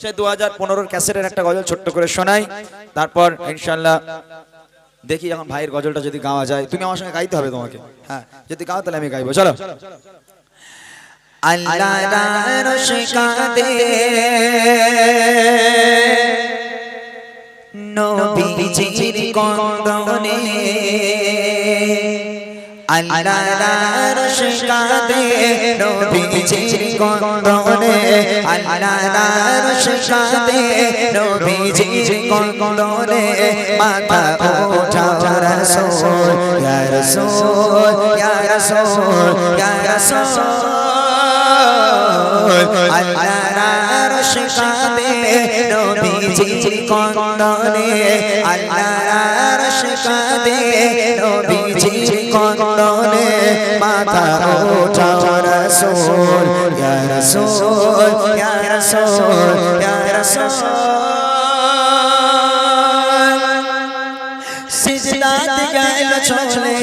সে 2015 ক্যাসেটের একটা গজল ছোট্ট করে শোনাই, তারপর ইনশাআল্লাহ দেখি এখন ভাইয়ের গজলটা যদি গাওয়া যায়। তুমি আমার সঙ্গে গাইতে হবে তোমাকে, হ্যাঁ যদি গাও তাহলে আমি গাইবো। চলো। আল্লাহ আরশ কাঁদে নবীজির কন্দনে, আল্লাহ আরশ কাঁদে নবীজির কন্দনে, আল্লাহ আরশ কাঁদে নবীজির কন্দনে, মাথা ওঠাও রাসূল ইয়া রাসূল ইয়া রাসূল ইয়া রাসূল। আল্লাহ আরশ কাঁদে নবীজির কন্দনে, আল্লাহ আরশ কাঁদে নবীজির কন্দনে, মাথা ওঠাও রাসূল ইয়া রাসূল ইয়া রাসূল ইয়া রাসূল। সিজদাতে গেল চলে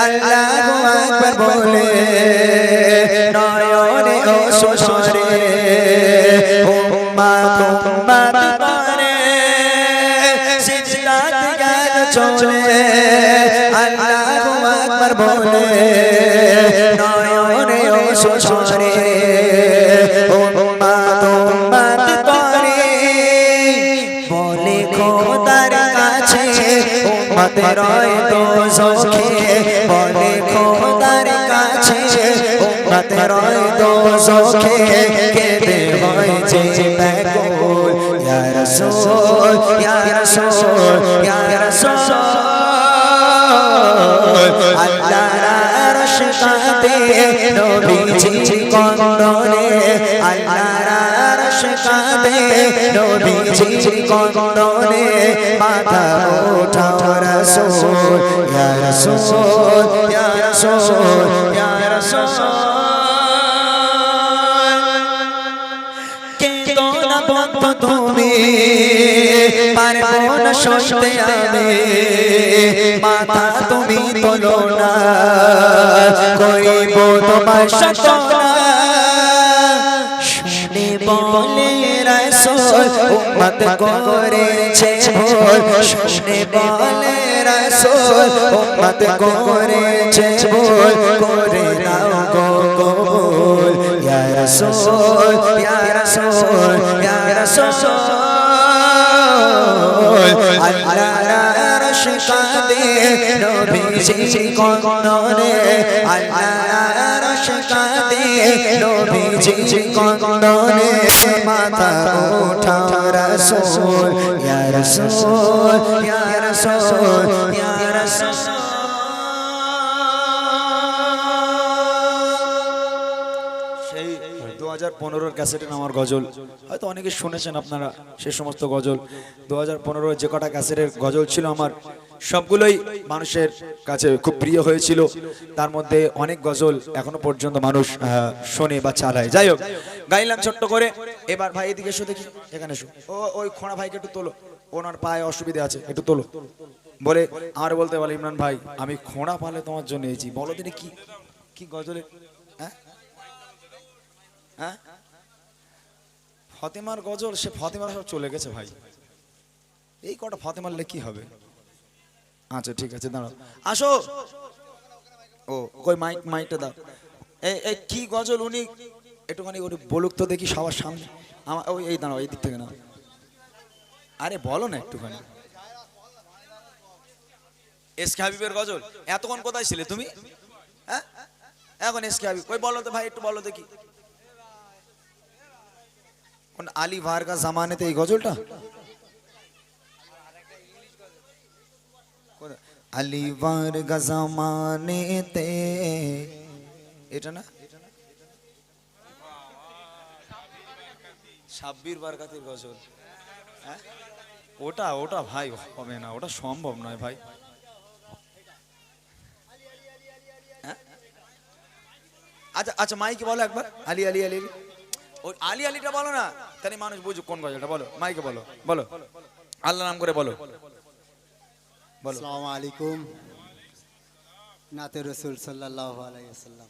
আল্লাহু আকবার বলে, নয়নে অশ্রুসরে উম্মত উম্মত করে। সিজদাতে গেল চলে আল্লাহু আকবার বলে, নয়নে অশ্রুসরে উম্মত উম্মত করে। বলে খোদার কাছে উম্মত রয় দোজখে, বলে খোদার কাছে উম্মত রয় দোজখে, কেঁদে হয়েছে ব্যাকুল ইয়া রাসূল ইয়া রাসূল ইয়া রাসূল। আল্লাহ আরশ কাঁদে নবীজির কন্দনে, আল্লাহ আরশ কাঁদে নবীজির কন্দনে, মাথা ওঠাও রাসূল ইয়া রাসূল ইয়া রাসূল ইয়া রাসূল। কেঁদো না বন্ধু তুমি পারবো না সইতে আমি, মাথা তুমি তোলো না করিব তোমার সাধনা। শুনে বলে রাসূল উম্মত করেছে ভুল, শুনে বলে রাসূল উম্মত করেছে ভুল, করে নাও গো কবুল ইয়া রাসূল ইয়া রাসূল ইয়া রাসূল। আল্লাহ আরশ কাঁদে নবীজির কন্দনে, আল্লাহ আরশ কাঁদে নবীজির কন্দনে, মাথা ওঠাও রাসূল ইয়া রাসূল ইয়া রাসূল ইয়া রাসূল। সেই 2015 ক্যাসেটে আমার গজল হয়তো অনেকে শুনেছেন আপনারা, সে সমস্ত গজল 2015 যে কটা ক্যাসেটের গজল ছিল আমার সবগুলোই মানুষের কাছে খুব প্রিয় হয়েছিল। তার মধ্যে অনেক গজল এখনো পর্যন্ত মানুষ শোনে বা চালায়। যাই হোক, গাইলাম ছোট্ট করে। এবার ভাই এদিকে এসো দেখি, এখানে এসো। ওই খোঁড়া ভাইকে একটু তোলো, ওনার পায়ে অসুবিধা আছে, একটু তোলো। বলে আমার বলতে বলে ইমরান ভাই আমি খোঁড়া পালে তোমার জন্য এসেছি, বলো দিনে কি কি গজলে। হ্যাঁ হ্যাঁ ফতেমার গজল, সে ফতেমার সব চলে গেছে ভাই, এই কটা ফতেমার লে কি হবে। আচ্ছা ঠিক আছে দাঁড়াও, আসো। ও কই মাইকটা দাও। এই কি গজল উনি একটুখানি উনি বলুক তো দেখি সবার সামনে। আমার ওই এই দাঁড়াও, এই দিক থেকে নাও। আরে বলো না একটুখানি। এসকে হাবিবের গজল। এতক্ষণ কোথায় ছিলে তুমি? হ্যাঁ এখন এসকে হাবিব ওই বলো তো ভাই, একটু বলো দেখি। কোন আলী ভার্গা জামানেতে এই গজলটা? আলী ভার্গা জামানেতে এটা না? সাব্বির বারকাতের গজল। হ্যাঁ ওটা ওটা ভাই হবে না, ওটা সম্ভব নয় ভাই। আচ্ছা আচ্ছা মাইকে বলো একবার, আলী আলী আলী। ওই আলী আলীটা বলো না, তাহলে মানুষ বুঝুক কোন গজলটা। বলো মাইকে বলো, বলো আল্লাহ নাম করে বলো। আসসালামু আলাইকুম। নাতে রাসূল সাল্লাল্লাহু আলাইহি ওয়াসাল্লাম।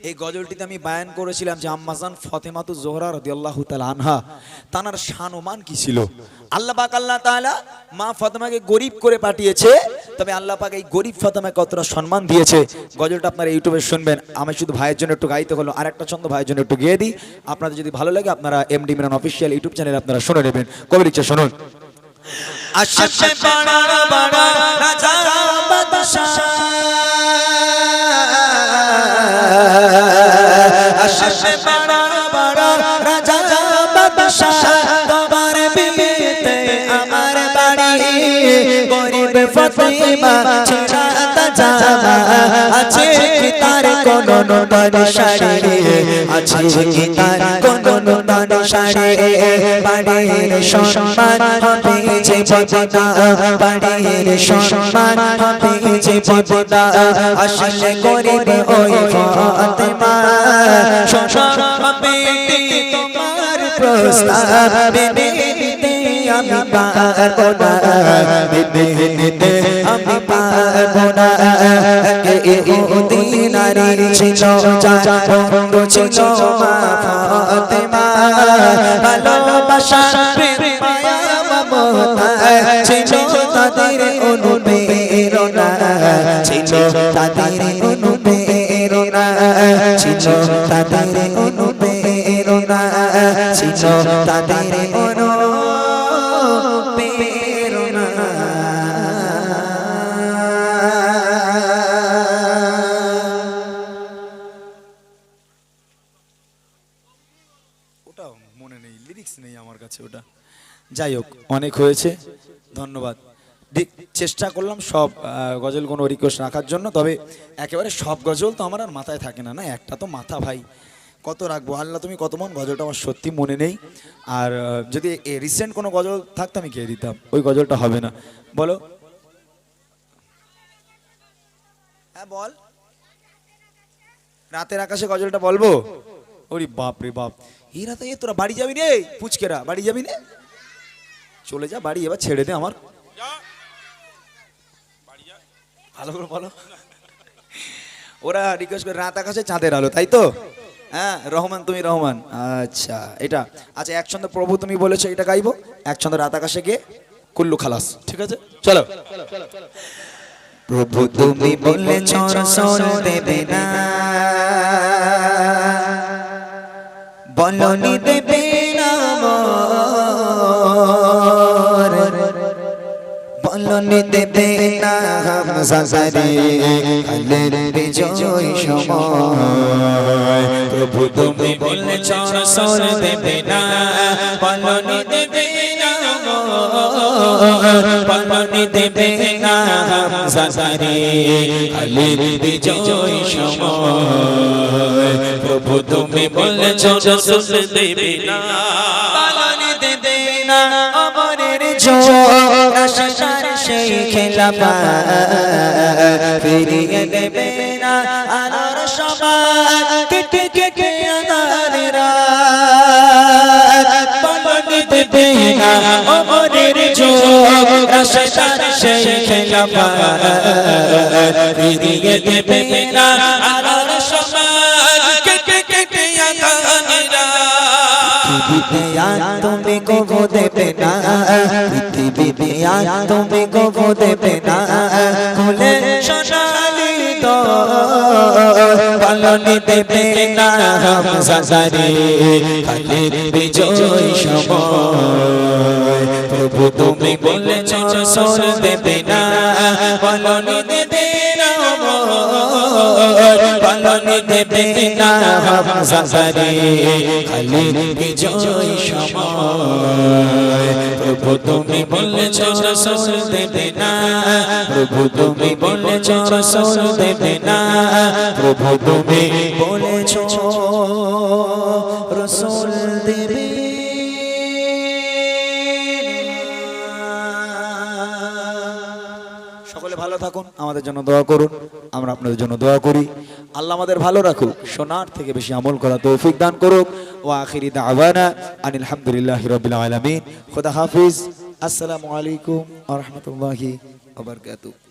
এই গজলটিতে আমি বায়ান করেছিলাম যে আম্মাজান ফাতেমাতু জোহরা রাদিয়াল্লাহু তাআলা আনহা তানার শান ও মান কি ছিল। আল্লাহ পাক আল্লাহ তাআলা মা ফাতেমাকে গরিব করে পাঠিয়েছে, তবে আল্লাহ পাক এই গরিব ফাতেমাকে কতটা সম্মান দিয়েছে। গজলটা আপনারা ইউটিউবে শুনবেন। আমি শুধু ভাইয়ের জন্য একটু গাইতে হলো, আরেকটা ছন্দ ভাইয়ের জন্য একটু গেয়ে দিই। আপনাদের যদি ভালো লাগে আপনারা এমডি মিরান অফিসিয়াল ইউটিউব চ্যানেলে আপনারা শুনে নেবেন। কবি লিখছে শুনুন। আশিকে বড় বড় রাজা বাদশাহ, আশিকে বড় বড় রাজা বাদশাহ, তোমার বিবিতে আমার বাড়ি গরিব ফাতেমা ছেড়াতা জামা, আছে কি তার কোন নূতন শাড়ি, আছে কি তার কোন নূতন শাড়ি, বাড়ির সম্মান হবে যে বদনা, বাড়ির সম্মান হবে যে বদনা, আসলে গরিব ওই ফাতেমা সম্মান তোমার প্রস্তাব নিতে আমি পারবো না, নিতে আমি পারবো না। ইহুদি নারী ছিল যার রঙ ছিল মা ফাতেমা, ভালোবাসা প্রেম মায়া মমতা ছিল তাদের অনুপ্রেরণা, ছিল তাদের অনুপ্রেরণা, ছিল তাদের অনুপ্রেরণা, ছিল তাদের অনুপ্রেরণা। ওটা মনে নেই, লিরিক্স নেই আমার কাছে ওটা। যাই হোক, অনেক হয়েছে, ধন্যবাদ। চেষ্টা করলাম সব গজলগুলো রিকোয়েস্ট রাখার জন্য, তবে একেবারে সব গজল তো আমার আর মাথায় থাকে না, না একটা তো মাথা ভাই, কত রাখবো। আল্লাহ তুমি কত মন গজলটা আমার সত্যি মনে নেই। আর যদি রিসেন্ট কোনো গজল থাকতো আমি গেয়ে দিতাম, ওই গজলটা হবে না। বলো, হ্যাঁ বল, রাতের আকাশে গজলটা বলবো? ওরে বাপ রে বাপ, এই রাতে তোরা বাড়ি যাবি রে পুচকেরা, বাড়ি যাবি রে? চলে যা বাড়ি, এবার ছেড়ে দে আমার। ভালো করে বলো। ওরা রিকোয়েস্ট করে রাত আকাশে চাঁদের আলো, তাই তো? হ্যাঁ, রহমান তুমি রহমান, আচ্ছা এটা আচ্ছা। এক ছন্দ প্রভু তুমি বলেছো এটা গাইবো, এক ছন্দ রাত আকাশে গিয়ে কুল্লু খালাস, ঠিক আছে চলো। প্রভু তুমি বলেছো রসুল দেবে না, বলনি দেবে না, বলনি দেবে না হামজা জারি আলের বিজয় সময়। প্রভু তুমি বলেছো রসুল দেবে না, বলনি দেবে না, বলনি দেবে না হামজা জারি আলের বিজয় সময়। প্রভু তুমি বলেছো রসুল দেবে না, বলনি দেবে না অমরের জয়, আশার সেই খেলাফা ফিরিয়ে দেবে না, আলোর সমান কেটে কেটে আঁধারের রাত, বলনি দেবে না অমরের জয়, আশার সেই খেলাফা ফিরিয়ে দেবে না, আলোর সমান কেটে কেটে আঁধারের রাত। তুমি কবু দেবে না, পৃথিবীতে আর তুমি কবু দেবে না, খুলে সোনালি তো বলনি দেবে না হামজা জারি আলের বিজয় সময়। প্রভু তুমি বলেছো রসুল দেবে না, বলনি দেবে না, বলনি দেবে না হামজা জারি আলের বিজয় সময়। প্রভু তুমি বলেছো রসুল দেবে না, প্রভু তুমি বলেছো রসুল দেবে না, প্রভু তুমি বলেছো রসুল দেবে। সকলে ভালো থাকুন, আমাদের জন্য দোয়া করুন, আমরা আপনাদের জন্য দোয়া করি। আল্লাহ আমাদের ভালো রাখুক, শোনার থেকে বেশি আমল করা তৌফিক দান করুক। ওয়া আখিরি দাওয়ানা আনিল হামদুলিল্লাহি রাব্বিল আলামিন। খোদা হাফিজ। আসসালামু আলাইকুম ওয়া রাহমাতুল্লাহি ওয়া বারাকাতুহু।